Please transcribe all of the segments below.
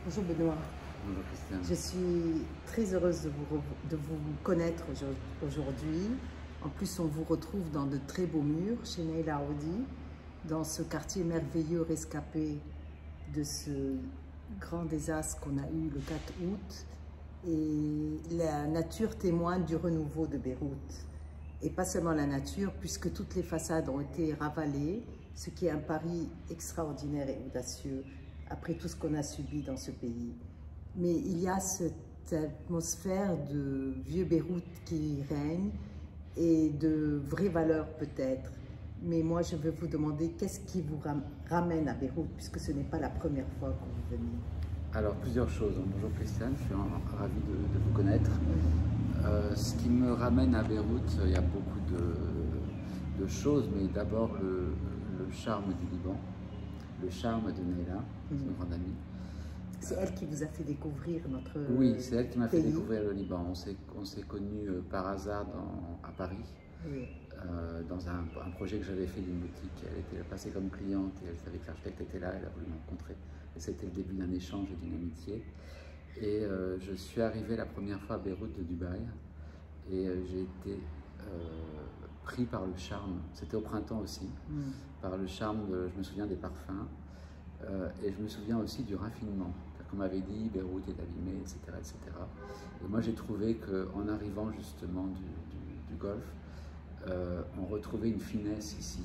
Bonjour Benoît, Bonjour Christiane. je suis très heureuse de vous connaître aujourd'hui. En plus, on vous retrouve dans de très beaux murs chez Naila Aoudi, dans ce quartier merveilleux rescapé de ce grand désastre qu'on a eu le 4 août. Et la nature témoigne du renouveau de Beyrouth. Et pas seulement la nature, puisque toutes les façades ont été ravalées, ce qui est un pari extraordinaire et audacieux après tout ce qu'on a subi dans ce pays. Mais il y a cette atmosphère de vieux Beyrouth qui règne et de vraies valeurs peut-être. Mais moi, je veux vous demander qu'est-ce qui vous ramène à Beyrouth, puisque ce n'est pas la première fois que vous venez. Alors, plusieurs choses. Bonjour Christiane, je suis ravi de vous connaître. Ce qui me ramène à Beyrouth, il y a beaucoup de choses, mais d'abord le charme du Liban, le charme de Naila, une grande amie. C'est elle qui vous a fait découvrir notre pays. Oui, c'est elle qui m'a fait découvrir le Liban. On s'est connus par hasard à Paris, oui. Dans un projet que j'avais fait d'une boutique. Elle était passée comme cliente et elle savait que l'architecte était là, elle a voulu me rencontrer. Et c'était le début d'un échange et d'une amitié. Et je suis arrivé la première fois à Beyrouth de Dubaï et j'ai été pris par le charme, c'était au printemps aussi, par le charme, je me souviens des parfums et je me souviens aussi du raffinement. On m'avait dit Beyrouth est abîmé, etc., etc. Et moi j'ai trouvé qu'en arrivant justement du Golfe, on retrouvait une finesse ici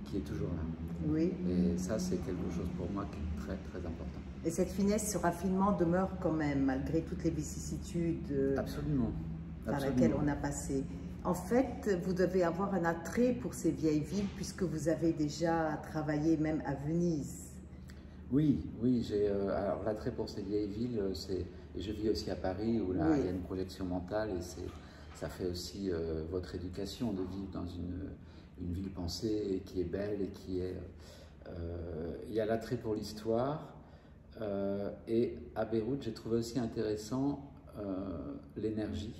qui est toujours là. Oui. Et ça c'est quelque chose pour moi qui est très très important. Et cette finesse, ce raffinement demeure quand même, malgré toutes les vicissitudes Absolument. Par lesquelles on a passé. En fait, vous devez avoir un attrait pour ces vieilles villes, puisque vous avez déjà travaillé même à Venise. Oui, j'ai alors l'attrait pour ces vieilles villes, et je vis aussi à Paris, où là, il y a une projection mentale, et ça fait aussi votre éducation de vivre dans une ville pensée, qui est belle, et qui est... il y a l'attrait pour l'histoire, et à Beyrouth, j'ai trouvé aussi intéressant l'énergie,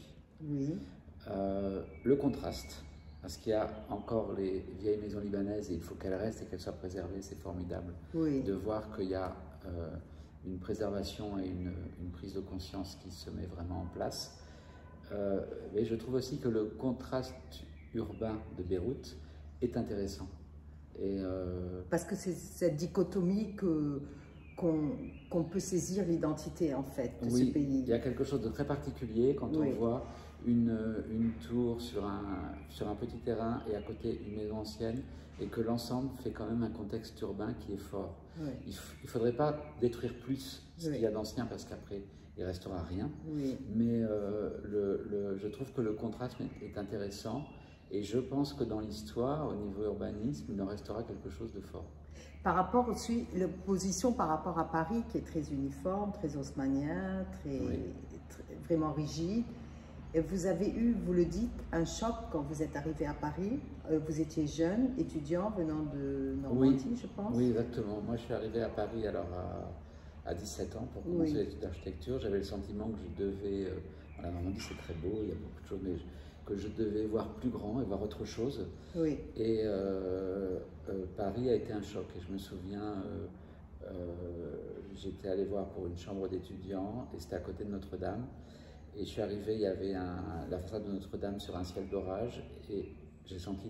le contraste, parce qu'il y a encore les vieilles maisons libanaises et il faut qu'elles restent et qu'elles soient préservées, c'est formidable de voir qu'il y a une préservation et une prise de conscience qui se met vraiment en place. Mais je trouve aussi que le contraste urbain de Beyrouth est intéressant. Parce que c'est cette dichotomie qu'on peut saisir l'identité en fait de ce pays. Il y a quelque chose de très particulier quand on voit une tour sur un petit terrain et à côté une maison ancienne et que l'ensemble fait quand même un contexte urbain qui est fort. Il ne faudrait pas détruire plus ce qu'il y a d'ancien parce qu'après il ne restera rien. Mais je trouve que le contraste est intéressant et je pense que dans l'histoire, au niveau urbanisme, il en restera quelque chose de fort. Par rapport aussi, l'opposition par rapport à Paris qui est très uniforme, très haussmannien, vraiment rigide. Et vous avez eu, vous le dites, un choc quand vous êtes arrivé à Paris. Vous étiez jeune, étudiant venant de Normandie, je pense. Oui, exactement. Moi, je suis arrivé à Paris alors à 17 ans pour commencer l'étude d'architecture. J'avais le sentiment que je devais... la Normandie, c'est très beau, il y a beaucoup de choses, mais que je devais voir plus grand et voir autre chose. Et Paris a été un choc. Et je me souviens, j'étais allé voir pour une chambre d'étudiants et c'était à côté de Notre-Dame. Et je suis arrivé, il y avait la façade de Notre-Dame sur un ciel d'orage et j'ai senti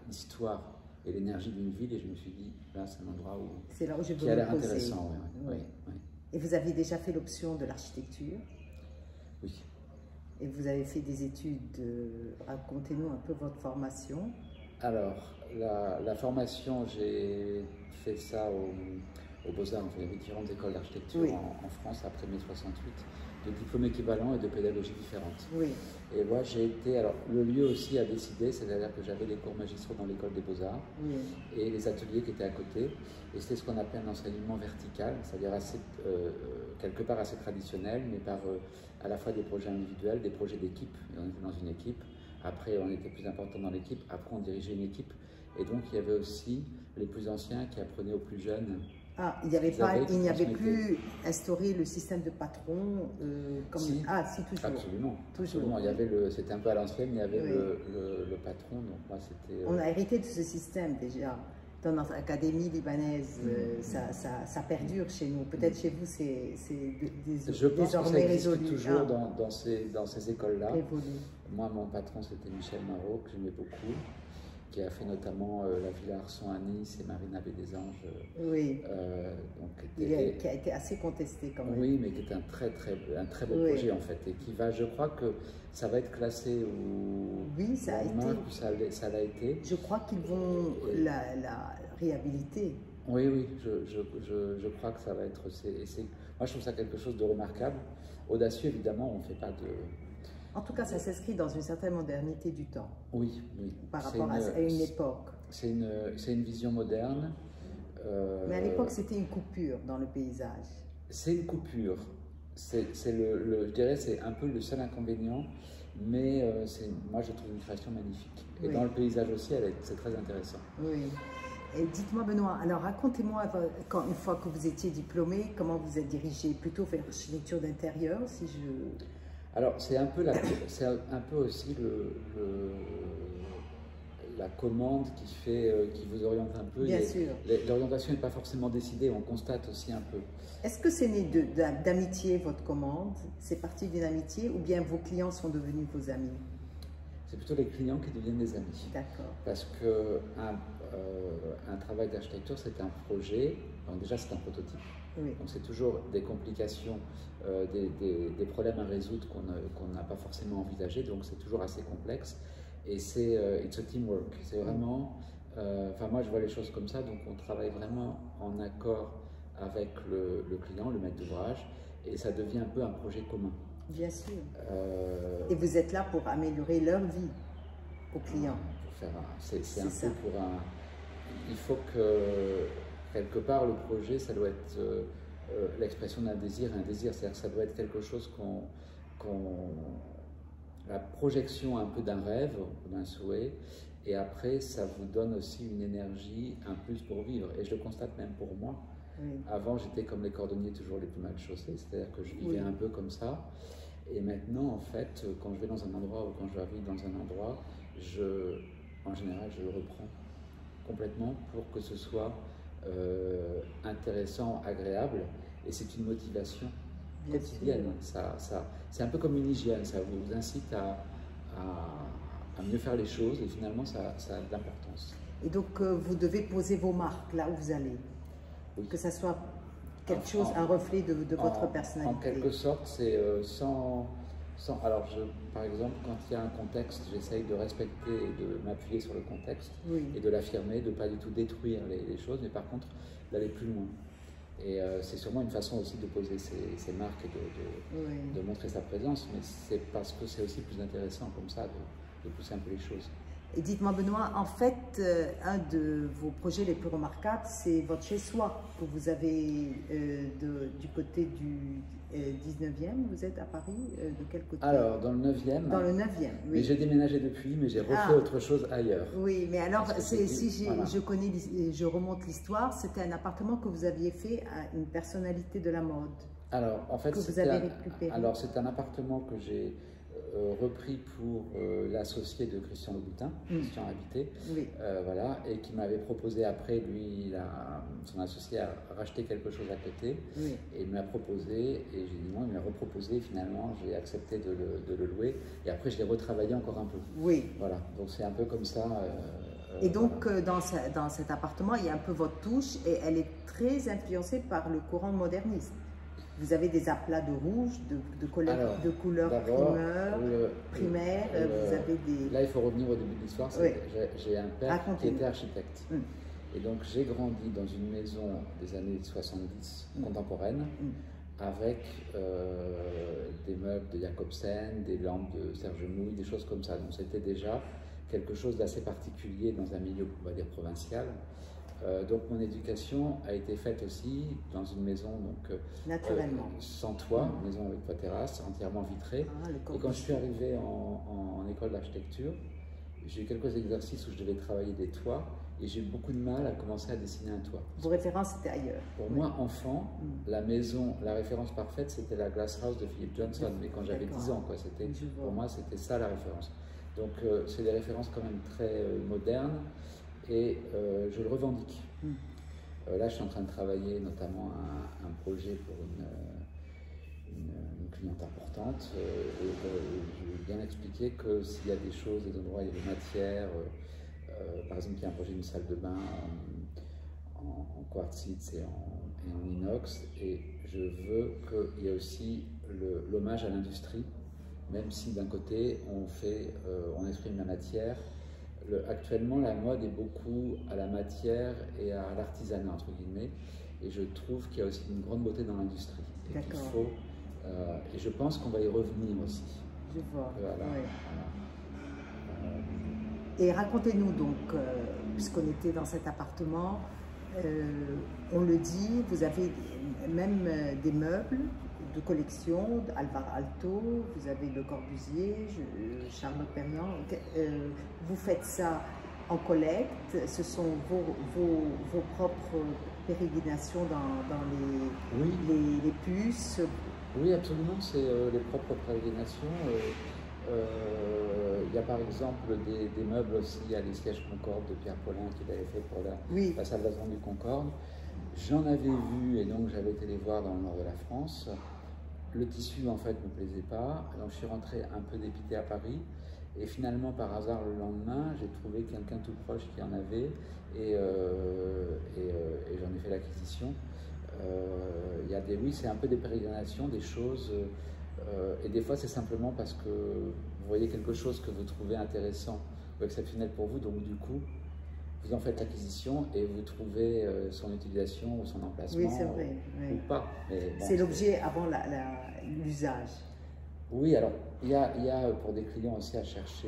l'histoire et l'énergie d'une ville et je me suis dit, là c'est un endroit qui a l'air intéressant. Et vous aviez déjà fait l'option de l'architecture? Oui. Et vous avez fait des études, racontez-nous un peu votre formation. Alors, la formation, j'ai fait ça au Beaux-Arts. Il y avait différentes écoles d'architecture en France après mai 68, de diplômes équivalents et de pédagogies différentes. Et moi, j'ai été... Alors, le lieu aussi a décidé, c'est-à-dire que j'avais les cours magistraux dans l'école des Beaux-Arts et les ateliers qui étaient à côté. Et c'était ce qu'on appelle un enseignement vertical, c'est-à-dire quelque part assez traditionnel, mais par à la fois des projets individuels, des projets d'équipe. Et on était dans une équipe. Après, on était plus important dans l'équipe. Après, on dirigeait une équipe. Et donc, il y avait aussi les plus anciens qui apprenaient aux plus jeunes. Ah, il n'y avait plus instauré le système de patron comme... Si. Ah, si, toujours. Absolument. Absolument. Il y avait c'était un peu à l'ancienne, il y avait le patron. Donc moi, c'était... On a hérité de ce système déjà. dans notre académie libanaise, ça perdure chez nous. Peut-être chez vous, c'est désormais résolu. Je pense que ça existe toujours dans ces écoles-là. Moi, mon patron, c'était Michel Marot, que j'aimais beaucoup, qui a fait notamment la Villa Arson à Nice et Marina Baie des Anges. Oui. Qui a été assez contesté quand même. Oui, mais qui est un très beau projet en fait, et qui va, je crois que ça va être classé au lendemain, ça l'a été. Je crois qu'ils vont la réhabiliter. Oui, je crois que ça va être. Moi, je trouve ça quelque chose de remarquable, audacieux évidemment. On ne fait pas de. En tout cas, ça s'inscrit dans une certaine modernité du temps. Oui. Par rapport à une époque. C'est une vision moderne. Mais à l'époque, c'était une coupure dans le paysage. C'est une coupure. Je dirais, c'est un peu le seul inconvénient, mais moi, je trouve une création magnifique. Et dans le paysage aussi, c'est très intéressant. Oui. Et dites-moi, Benoît, alors racontez-moi, une fois que vous étiez diplômé, comment vous êtes dirigé plutôt vers l'architecture d'intérieur, si je... Alors, c'est un peu aussi la commande qui vous oriente un peu. Bien sûr. L'orientation n'est pas forcément décidée, on constate aussi un peu. Est-ce que c'est né d'amitié, votre commande? C'est parti d'une amitié ou bien vos clients sont devenus vos amis? C'est plutôt les clients qui deviennent des amis. D'accord. Parce que un travail d'architecture, c'est un projet, donc déjà c'est un prototype. Oui. Donc c'est toujours des complications, des problèmes à résoudre qu'on n'a pas forcément envisagés, donc c'est toujours assez complexe. Et c'est it's a teamwork, c'est vraiment, enfin moi je vois les choses comme ça, donc on travaille vraiment en accord avec le client, le maître d'ouvrage, et ça devient un peu un projet commun. Bien sûr. Et vous êtes là pour améliorer leur vie aux clients. C'est un peu pour un... Il faut que, quelque part, le projet, ça doit être l'expression d'un désir, c'est-à-dire que ça doit être quelque chose la projection un peu d'un rêve, d'un souhait, et après, ça vous donne aussi une énergie, un plus pour vivre. Et je le constate même pour moi. Oui. Avant, j'étais comme les cordonniers, toujours les plus mal chaussés, c'est-à-dire que je vivais un peu comme ça. Et maintenant, en fait, quand je vais dans un endroit ou quand je arrive dans un endroit, en général, je le reprends complètement pour que ce soit intéressant, agréable. Et c'est une motivation quotidienne. C'est un peu comme une hygiène, ça vous incite à mieux faire les choses et finalement, ça a de l'importance. Et donc, vous devez poser vos marques là où vous allez. Oui. Que ça soit quelque chose, un reflet de votre personnalité. En quelque sorte, c'est alors, par exemple, quand il y a un contexte, j'essaye de respecter et de m'appuyer sur le contexte et de l'affirmer, de ne pas du tout détruire les choses, mais par contre, d'aller plus loin. Et c'est sûrement une façon aussi de poser ses marques et de montrer sa présence, mais c'est parce que c'est aussi plus intéressant comme ça de pousser un peu les choses. Et dites-moi Benoît, en fait, un de vos projets les plus remarquables, c'est votre chez-soi que vous avez du côté du 19e. Vous êtes à Paris, de quel côté? Alors, dans le 9e. Dans le 9e, oui. Mais j'ai déménagé depuis, mais j'ai refait autre chose ailleurs. Oui, mais alors, je remonte l'histoire, c'était un appartement que vous aviez fait à une personnalité de la mode. Alors, en fait, c'est un appartement que j'ai repris pour l'associé de Christian Louboutin, Christian Habité, voilà, et qui m'avait proposé après, lui, son associé a racheté quelque chose à côté, et il m'a proposé, et j'ai dit non, il m'a reproposé, finalement, j'ai accepté de le louer, et après je l'ai retravaillé encore un peu. Oui. Voilà, donc c'est un peu comme ça. Et donc, voilà. dans cet appartement, il y a un peu votre touche, et elle est très influencée par le courant moderniste. Vous avez des aplats de rouge, de couleurs primaires, vous avez des... Là, il faut revenir au début de l'histoire. J'ai un père qui était architecte. Et donc, j'ai grandi dans une maison des années 70, contemporaine, avec des meubles de Jacobsen, des lampes de Serge Mouille, des choses comme ça. Donc, c'était déjà quelque chose d'assez particulier dans un milieu, on va dire, provincial. Donc mon éducation a été faite aussi dans une maison naturellement sans toit, maison avec toit terrasse, entièrement vitrée. Et quand je suis arrivé en école d'architecture, j'ai eu quelques exercices où je devais travailler des toits et j'ai eu beaucoup de mal à commencer à dessiner un toit. Vos références étaient ailleurs. Pour moi, enfant, la maison, la référence parfaite, c'était la Glass House de Philip Johnson, mais quand j'avais 10 ans, quoi, pour moi, c'était ça la référence. Donc c'est des références quand même très modernes. et je le revendique. Là, je suis en train de travailler notamment un projet pour une cliente importante et je vais bien expliquer que s'il y a des choses, des endroits, il y a des matières, par exemple, il y a un projet d'une salle de bain en quartzite et en inox, et je veux qu'il y ait aussi l'hommage à l'industrie, même si d'un côté on exprime la matière. Actuellement, la mode est beaucoup à la matière et à l'artisanat, entre guillemets, et je trouve qu'il y a aussi une grande beauté dans l'industrie. Et qu'il faut, et je pense qu'on va y revenir aussi. Je vois. Voilà. Ouais. Et racontez-nous donc, puisqu'on était dans cet appartement, on le dit, vous avez même des meubles de collection, Alvar Aalto, vous avez Le Corbusier, Charlotte Perriand. Vous faites ça en collecte, ce sont vos propres pérégrinations dans les puces. Oui, absolument, c'est les propres pérégrinations. Il y a par exemple des meubles aussi, il y a les sièges Concorde de Pierre Paulin qu'il avait fait pour la Salvation du Concorde. J'en avais vu et donc j'avais été les voir dans le nord de la France. Le tissu en fait ne me plaisait pas, donc je suis rentré un peu dépité à Paris et finalement par hasard le lendemain j'ai trouvé quelqu'un tout proche qui en avait et j'en ai fait l'acquisition. Oui, c'est un peu des pérégrinations, des choses et des fois c'est simplement parce que vous voyez quelque chose que vous trouvez intéressant ou exceptionnel pour vous, donc du coup vous en faites l'acquisition et vous trouvez son utilisation ou son emplacement. Oui, c'est vrai. Ou pas. Bon, c'est l'objet avant l'usage. Oui, alors il y a pour des clients aussi à chercher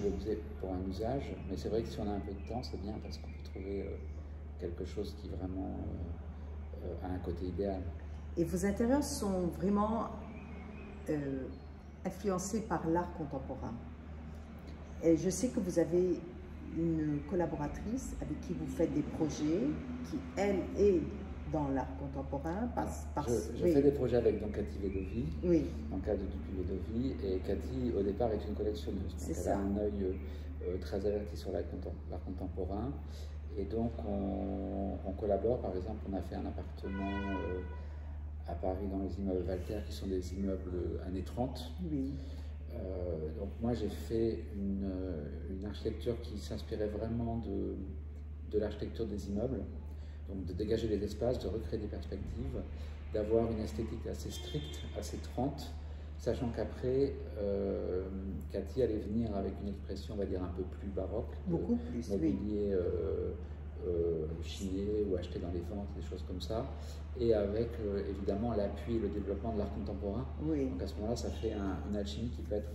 l'objet pour un usage, mais c'est vrai que si on a un peu de temps, c'est bien parce qu'on peut trouver quelque chose qui vraiment a un côté idéal. Et vos intérieurs sont vraiment influencés par l'art contemporain. Et je sais que vous avez une collaboratrice avec qui vous faites des projets, qui elle est dans l'art contemporain. Je fais des projets avec donc Cathy Vedovi, dans le cadre de Dupuis Vedovi, et Cathy au départ est une collectionneuse, donc elle a un œil très averti sur l'art contemporain, et donc on collabore. Par exemple, on a fait un appartement à Paris dans les immeubles Walter, qui sont des immeubles années 30. Donc moi j'ai fait une architecture qui s'inspirait vraiment de l'architecture des immeubles, donc de dégager les espaces, de recréer des perspectives, d'avoir une esthétique assez stricte, assez 30, sachant qu'après Cathy allait venir avec une expression, on va dire, un peu plus baroque, beaucoup plus, mobilier chiné ou acheté dans les ventes, des choses comme ça, et avec évidemment l'appui et le développement de l'art contemporain. Donc à ce moment-là, ça fait une alchimie qui peut être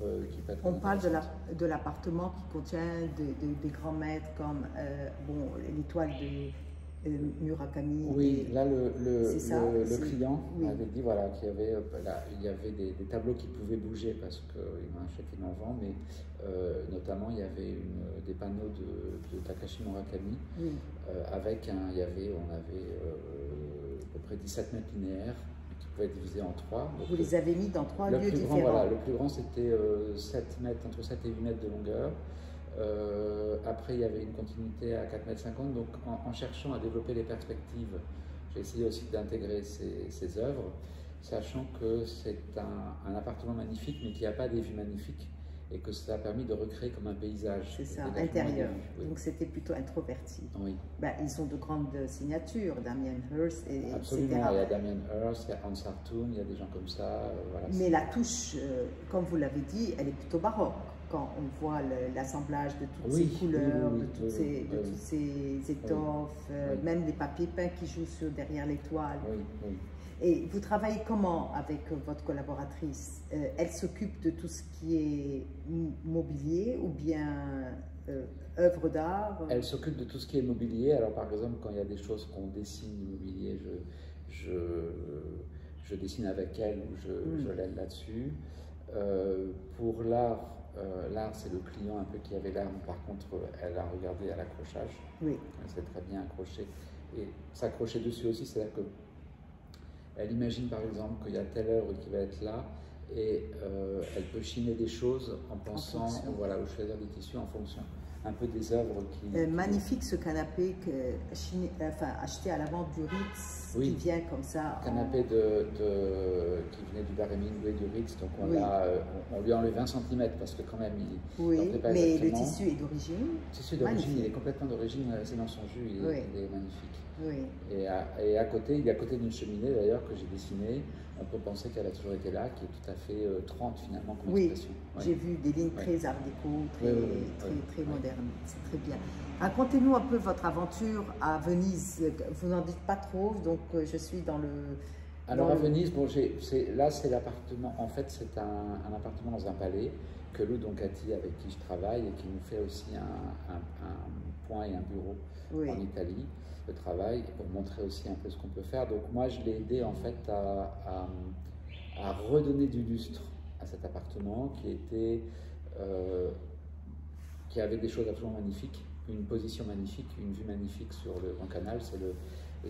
On parle de l'appartement qui contient des grands maîtres comme l'étoile de Murakami. Oui, là le client avait dit voilà, qu'il y avait des tableaux qui pouvaient bouger parce qu'il en achète énormément, mais notamment il y avait des panneaux de Takashi Murakami avec on avait à peu près 17 mètres linéaires qui pouvaient être divisés en 3. Vous les avez mis dans 3 lieux différents. Le plus grand c'était 7 mètres, entre 7 et 8 mètres de longueur. Après, il y avait une continuité à 4,50 m. Donc, en cherchant à développer les perspectives, j'ai essayé aussi d'intégrer ces œuvres, sachant que c'est un appartement magnifique, mais qui n'a pas des vues magnifiques, et que ça a permis de recréer comme un paysage. C'est ça, intérieur. Donc, c'était plutôt introverti. Oui. Ils ont de grandes signatures, Damien Hirst, absolument, il y a Damien Hirst, il y a Hans Hartung, il y a des gens comme ça. Voilà, mais la touche, comme vous l'avez dit, elle est plutôt baroque. Quand on voit l'assemblage de toutes ces couleurs, de toutes ces étoffes, même les papiers peints qui jouent derrière les toiles. Et vous travaillez comment avec votre collaboratrice? Elle s'occupe de tout ce qui est mobilier ou bien œuvre d'art? Elle s'occupe de tout ce qui est mobilier. Alors par exemple, quand il y a des choses qu'on dessine du mobilier, je dessine avec elle ou je l'aide là-dessus. Pour l'art, c'est le client un peu qui avait l'arme. Par contre, elle a regardé à l'accrochage. Elle sait très bien accrocher et s'accrocher dessus aussi. C'est-à-dire que elle imagine par exemple qu'il y a telle œuvre qui va être là et elle peut chiner des choses en pensant, voilà, au choisir des tissus en fonction. un peu des œuvres qui... magnifique ce canapé acheté à la vente du Ritz, qui vient comme ça. Canapé qui venait du bar Hemingway du Ritz, donc on lui a enlevé 20 cm parce que quand même il mais le tissu est d'origine. Le tissu d'origine, il est complètement d'origine, c'est dans son jus, il est magnifique. Et à côté, il est à côté d'une cheminée d'ailleurs que j'ai dessinée. On peut penser qu'elle a toujours été là, qui est tout à fait 30 finalement comme expression. J'ai vu des lignes très art déco, très modernes, c'est très bien. Racontez-nous un peu votre aventure à Venise. Vous n'en dites pas trop, donc je suis dans le... Alors à Venise, bon, là c'est l'appartement, en fait c'est un appartement dans un palais que loue donc Cathy avec qui je travaille et qui nous fait aussi un point et un bureau en Italie de travail pour montrer aussi un peu ce qu'on peut faire. Donc moi je l'ai aidé en fait à redonner du lustre à cet appartement qui avait des choses absolument magnifiques, une position magnifique, une vue magnifique sur le Grand Canal.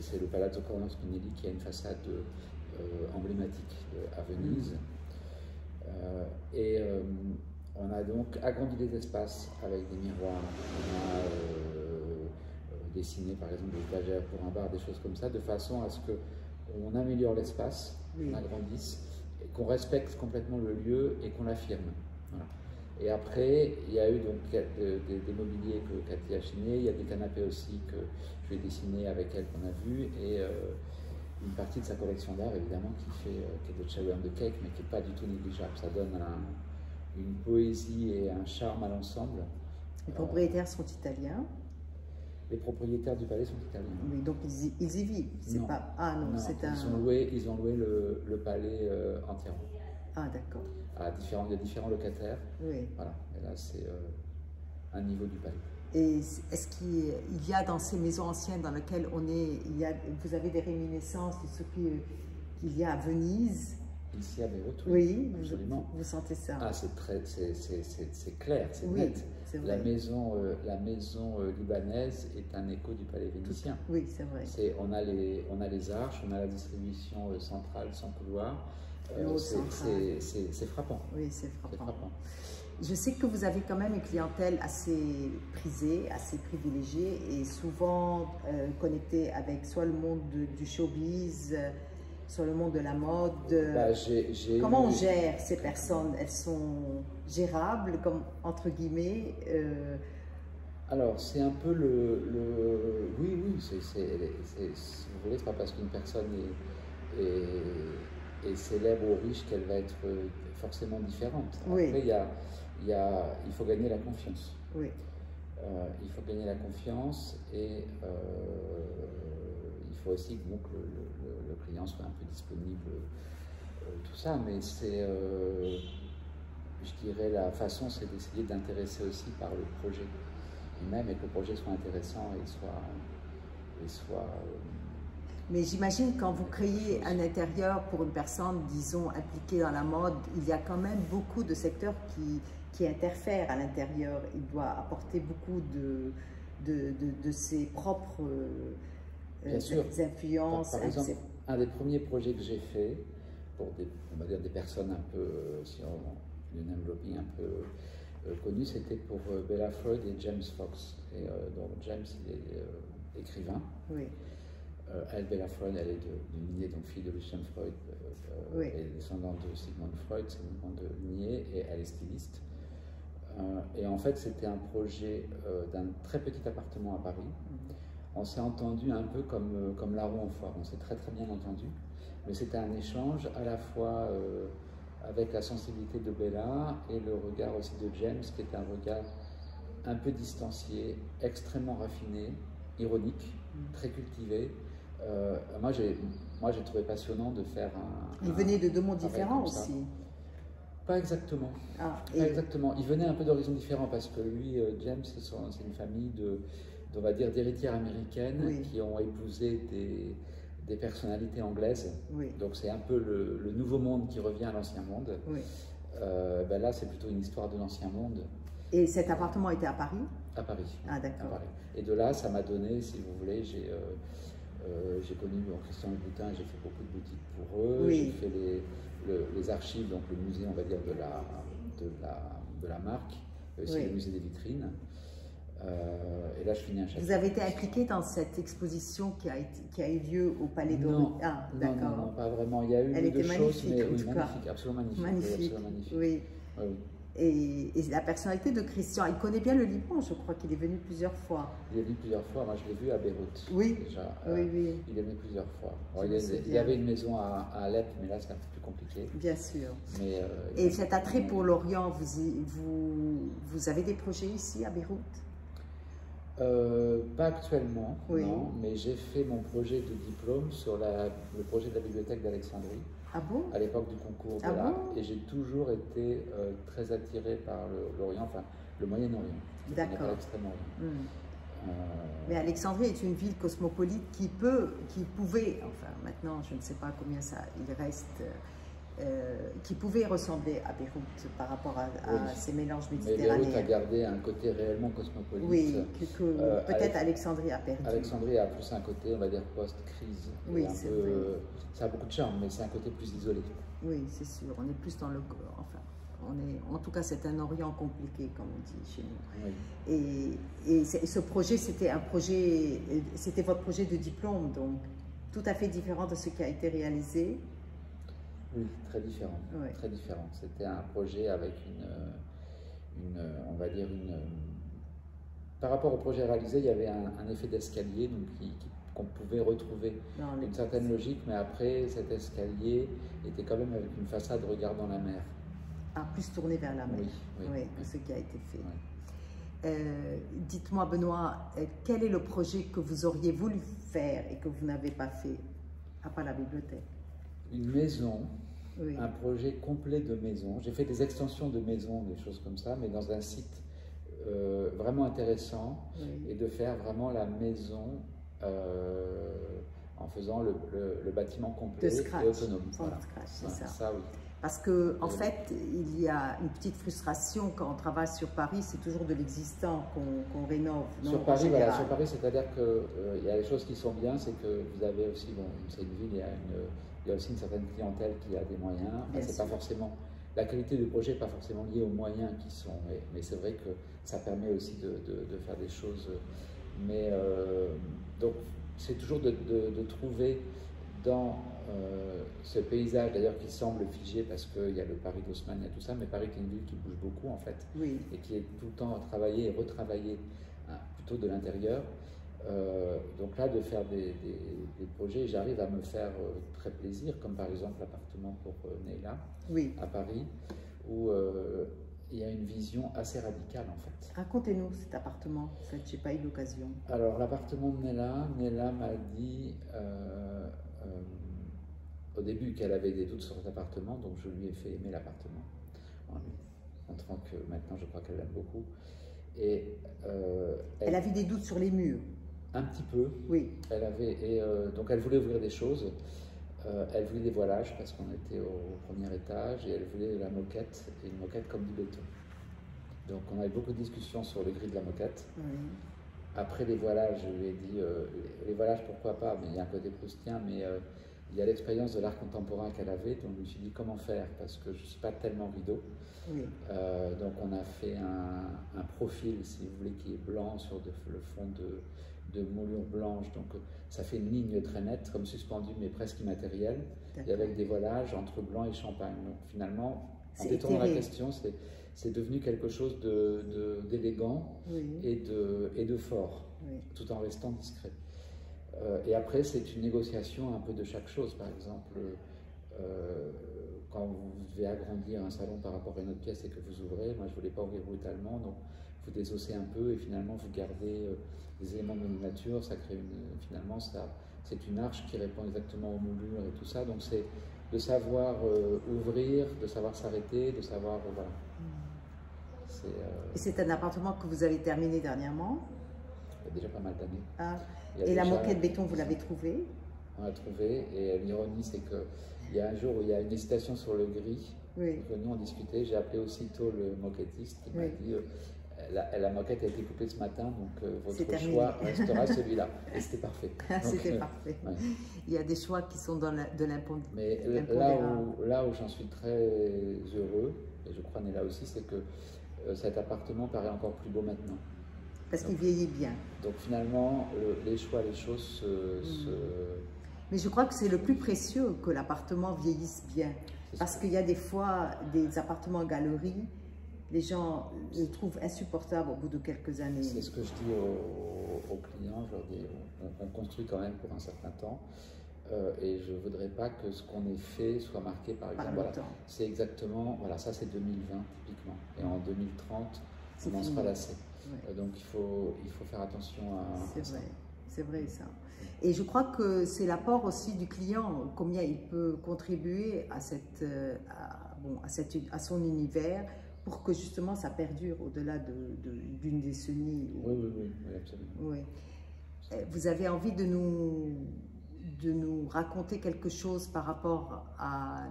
C'est le Palazzo Corno Spinelli qui a une façade emblématique à Venise. On a donc agrandi les espaces avec des miroirs. On a dessiné par exemple des étagères pour un bar, des choses comme ça, de façon à ce qu'on améliore l'espace, qu'on agrandisse, qu'on respecte complètement le lieu et qu'on l'affirme. Voilà. Et après, il y a eu donc des mobiliers que Cathy a chinés, il y a des canapés aussi que je vais dessiner avec elle, qu'on a vu, et une partie de sa collection d'art évidemment qui est de Cherry on the Cake, mais qui n'est pas du tout négligeable. Ça donne une poésie et un charme à l'ensemble. Les propriétaires sont italiens. Les propriétaires du palais sont italiens. Oui, donc ils y vivent. C'est pas... Ah non, c'est un... Ils ont loué le palais entièrement. Ah d'accord. Il y a différents locataires. Oui. Voilà. Et là, c'est un niveau du palais. Et est-ce qu'il y a dans ces maisons anciennes dans lesquelles vous avez des réminiscences de ce qu'il y a à Venise? Ici à Beyrouth, oui, absolument. Vous sentez ça? Ah, c'est clair, c'est net. La maison libanaise est un écho du palais vénitien. Oui, c'est vrai. On a les arches, on a la distribution centrale sans couloir. C'est frappant. Oui, c'est frappant. Je sais que vous avez quand même une clientèle assez prisée, assez privilégiée et souvent connectée avec soit le monde du showbiz, soit le monde de la mode. Comment on gère ces personnes? Elles sont gérables, comme, entre guillemets Alors, c'est un peu oui, si vous voulez, c'est pas parce qu'une personne est célèbre ou riche qu'elle va être forcément différente. Après, il faut gagner la confiance. Oui. Il faut gagner la confiance et il faut aussi donc, que le client soit un peu disponible, tout ça. Mais je dirais, la façon, c'est d'essayer d'intéresser aussi par le projet lui-même et que le projet soit intéressant et soit mais j'imagine quand vous créez un intérieur pour une personne, disons, impliquée dans la mode, il y a quand même beaucoup de secteurs qui interfèrent à l'intérieur. Il doit apporter beaucoup de ses propres influences. Par exemple, un des premiers projets que j'ai fait pour on va dire des personnes un peu, si on name dropping un peu connues, c'était pour Bella Freud et James Fox. Et donc James, il est écrivain. Oui. Elle, Bella Freud, elle est d'une lignée, donc fille de Lucian Freud, et descendante de Sigmund Freud, c'est une grande lignée, et elle est styliste. Et en fait, c'était un projet d'un très petit appartement à Paris. On s'est entendu un peu comme larron au foire, on s'est très bien entendu, mais c'était un échange à la fois avec la sensibilité de Bella et le regard aussi de James, qui est un regard un peu distancié, extrêmement raffiné, ironique, très cultivé. Moi, j'ai trouvé passionnant de faire Il venait de deux mondes différents aussi. Pas exactement. Pas exactement. Il venait un peu d'horizons différents parce que lui, James, c'est une famille on va dire, d'héritières américaines qui ont épousé des personnalités anglaises. Oui. Donc c'est un peu le nouveau monde qui revient à l'ancien monde. Oui. Là, c'est plutôt une histoire de l'ancien monde. Et cet appartement était à Paris? À Paris. Ah, d'accord. Et de là, ça m'a donné, si vous voulez, j'ai connu Christian Louboutin, j'ai fait beaucoup de boutiques pour eux, j'ai fait les archives, donc le musée, on va dire, de la marque, aussi le musée des vitrines. Et là, je finis un chapitre. Vous avez été impliqué dans cette exposition qui a eu lieu au Palais d'Auray? Ah, d'accord. Non, pas vraiment. Il y a eu Elle deux était choses, magnifique, mais en oui, tout magnifique, cas. absolument magnifique. Magnifique, Oui, absolument magnifique. oui. Oui, oui. Et la personnalité de Christian, il connaît bien le Liban, je crois qu'il est venu plusieurs fois. Il est venu plusieurs fois, moi je l'ai vu à Beyrouth. Oui, déjà. oui. Il est venu plusieurs fois. Bon, il y avait une maison à Alep, mais là c'est un peu plus compliqué. Bien sûr. Mais, et cet attrait pour l'Orient, vous avez des projets ici à Beyrouth? Pas actuellement, oui. Non, mais j'ai fait mon projet de diplôme sur le projet de la bibliothèque d'Alexandrie. Ah bon? À l'époque du concours de l'art. Et j'ai toujours été très attiré par l'Orient, enfin le Moyen-Orient. D'accord. L'extrême-Orient. Mais Alexandrie est une ville cosmopolite qui pouvait, enfin maintenant je ne sais pas combien il reste, qui pouvait ressembler à Beyrouth par rapport à ces mélanges méditerranéens. Mais Beyrouth a gardé un côté réellement cosmopolite. Oui, que peut-être Alexandrie a perdu. Alexandrie a plus un côté, on va dire, post-crise. Oui, c'est vrai. Ça a beaucoup de charme, mais c'est un côté plus isolé. Oui, c'est sûr. On est plus dans le... Enfin, en tout cas, c'est un Orient compliqué, comme on dit chez nous. Oui. Et ce projet, c'était votre projet de diplôme, donc tout à fait différent de ce qui a été réalisé. Oui, très différent. Oui. Très différent. C'était un projet avec on va dire par rapport au projet réalisé, il y avait un effet d'escalier, donc qu'on pouvait retrouver une certaine logique, mais après, cet escalier était quand même avec une façade regardant la mer. Ah, plus tourné vers la mer, oui, que ce qui a été fait. Dites-moi, Benoît, quel est le projet que vous auriez voulu faire et que vous n'avez pas fait, à part la bibliothèque? Une maison, un projet complet de maison. J'ai fait des extensions de maisons, des choses comme ça, mais dans un site vraiment intéressant, et de faire vraiment la maison en faisant le bâtiment complet et autonome. Voilà. C'est ça. Ça, oui. Parce qu'en fait, il y a une petite frustration quand on travaille sur Paris, c'est toujours de l'existant qu'on rénove. Sur Paris, voilà, sur Paris, c'est-à-dire qu'il y a des choses qui sont bien, c'est que vous avez aussi, bon, c'est une ville, il y a aussi une certaine clientèle qui a des moyens. C'est pas forcément, la qualité du projet n'est pas forcément liée aux moyens qui sont, mais c'est vrai que ça permet aussi de faire des choses. Mais donc, c'est toujours de trouver dans ce paysage, d'ailleurs, qui semble figé parce qu'il y a le Paris d'Haussmann, il y a tout ça, mais Paris est une ville qui bouge beaucoup, en fait, et qui est tout le temps à travailler et retravailler plutôt de l'intérieur. Donc là, de faire des projets, j'arrive à me faire très plaisir, comme par exemple l'appartement pour Neila à Paris, où il y a une vision assez radicale, en fait. Racontez-nous cet appartement, en fait, je n'ai pas eu l'occasion. Alors, l'appartement de Neila m'a dit au début qu'elle avait des doutes sur cet appartement, donc je lui ai fait aimer l'appartement, en lui montrant que maintenant je crois qu'elle l'aime beaucoup. Et elle avait des doutes sur les murs. Un petit peu. Oui. Elle avait, donc elle voulait ouvrir des choses. Elle voulait des voilages parce qu'on était au premier étage, et elle voulait la moquette, et une moquette comme du béton. Donc on avait beaucoup de discussions sur le gris de la moquette. Après les voilages, je lui ai dit, les voilages pourquoi pas, mais il y a un côté proustien, mais il y a l'expérience de l'art contemporain qu'elle avait, donc je me suis dit comment faire, parce que je ne suis pas tellement rideau. Donc on a fait un profil, si vous voulez, qui est blanc sur le fond de moulure blanche, donc ça fait une ligne très nette, comme suspendue, mais presque immatérielle, et avec des voilages entre blanc et champagne. Donc finalement, en détournant la question, c'est devenu quelque chose d'élégant et de fort, tout en restant discret. Et après, c'est une négociation un peu de chaque chose. Par exemple, quand vous devez agrandir un salon par rapport à une autre pièce et que vous ouvrez, moi je ne voulais pas ouvrir brutalement, donc vous désossez un peu et finalement vous gardez des éléments de nature, ça crée finalement c'est une arche qui répond exactement aux moulures et tout ça, donc c'est de savoir ouvrir, de savoir s'arrêter, de savoir, voilà. Et c'est un appartement que vous avez terminé dernièrement? Il y a déjà pas mal d'années. Ah. Et la moquette béton, vous l'avez trouvée? On l'a trouvée, et l'ironie c'est qu'il y a un jour où il y a une hésitation sur le gris, que nous on discutait, j'ai appelé aussitôt le moquettiste qui m'a dit la moquette a été coupée ce matin, donc votre choix restera celui-là. Et c'était parfait. C'était parfait. Il y a des choix qui sont de l'impondérable. Mais là où j'en suis très heureux, et je crois Neila aussi, c'est que cet appartement paraît encore plus beau maintenant. Parce qu'il vieillit bien. Donc finalement, les choix, les choses Mais je crois que c'est le plus précieux que l'appartement vieillisse bien. Parce qu'il y a des fois des appartements en galerie, les gens le trouvent insupportable au bout de quelques années. C'est ce que je dis aux clients, je leur dis, on construit quand même pour un certain temps. Et je ne voudrais pas que ce qu'on ait fait soit marqué par exemple. Voilà, c'est exactement, voilà, ça c'est 2020 typiquement. Et en 2030, on n'en sera lassé. Ouais. Donc il faut faire attention à ça. C'est vrai ça. Et je crois que c'est l'apport aussi du client, combien il peut contribuer à, à son univers pour que justement ça perdure au-delà d'une décennie. Oui, absolument. Oui. Vous avez envie de nous raconter quelque chose par rapport à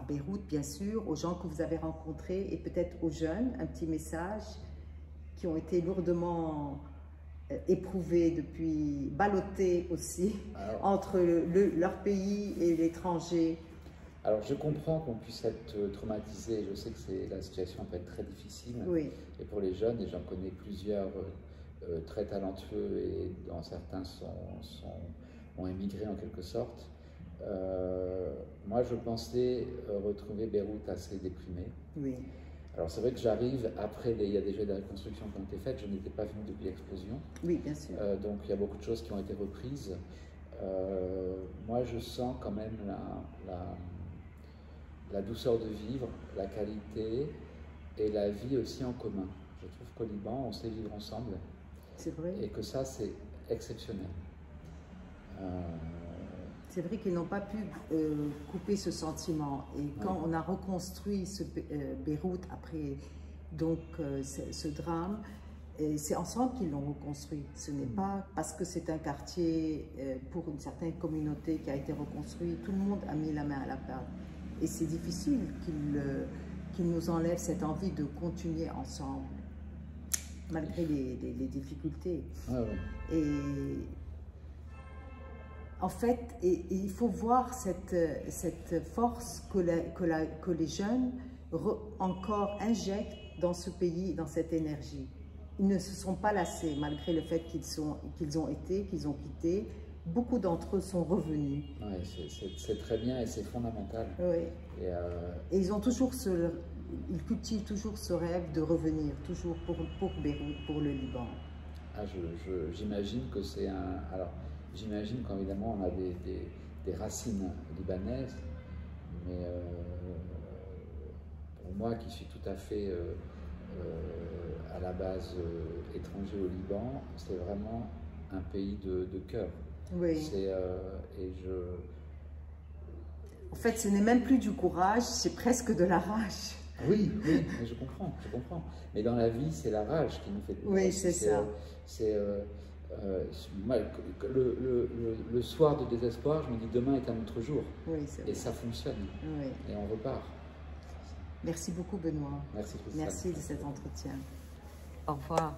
Beyrouth, bien sûr, aux gens que vous avez rencontrés et peut-être aux jeunes, un petit message qui ont été lourdement éprouvés depuis, ballottés aussi entre leur pays et l'étranger. Alors je comprends qu'on puisse être traumatisé, je sais que la situation peut être très difficile, et pour les jeunes, et j'en connais plusieurs très talentueux et dont certains ont émigré en quelque sorte. Moi je pensais retrouver Beyrouth assez déprimé. Oui. Alors c'est vrai que j'arrive après, il y a déjà des reconstructions qui ont été faites, je n'étais pas venu depuis l'explosion. Oui, bien sûr. Donc il y a beaucoup de choses qui ont été reprises. Moi je sens quand même la douceur de vivre, la qualité et la vie aussi en commun. Je trouve qu'au Liban, on sait vivre ensemble. C'est vrai. Et que ça, c'est exceptionnel. C'est vrai qu'ils n'ont pas pu couper ce sentiment. Et quand on a reconstruit Beyrouth après donc, ce drame, c'est ensemble qu'ils l'ont reconstruit. Ce n'est pas parce que c'est un quartier pour une certaine communauté qui a été reconstruit. Tout le monde a mis la main à la pâte. Et c'est difficile qu'ils nous enlèvent cette envie de continuer ensemble, malgré les difficultés. Et en fait, il faut voir cette force que les jeunes encore injectent dans ce pays, dans cette énergie. Ils ne se sont pas lassés, malgré le fait qu'ils ont quitté. Beaucoup d'entre eux sont revenus. Ouais, c'est très bien et c'est fondamental. Oui. Et ils ont toujours ils cultivent toujours ce rêve de revenir, toujours pour Beyrouth, pour le Liban. J'imagine que c'est un... Alors, j'imagine qu'évidemment on a des racines libanaises, mais pour moi qui suis tout à fait à la base étranger au Liban, c'est vraiment un pays de cœur. Oui. En fait, ce n'est même plus du courage, c'est presque de la rage. Oui, mais je comprends. Mais dans la vie, c'est la rage qui nous fait... Oui, c'est ça. Le soir de désespoir, je me dis demain est un autre jour. Oui, c'est vrai. Et ça fonctionne. Oui. Et on repart. Merci beaucoup, Benoît. Merci, Christelle. Merci de cet entretien. Au revoir.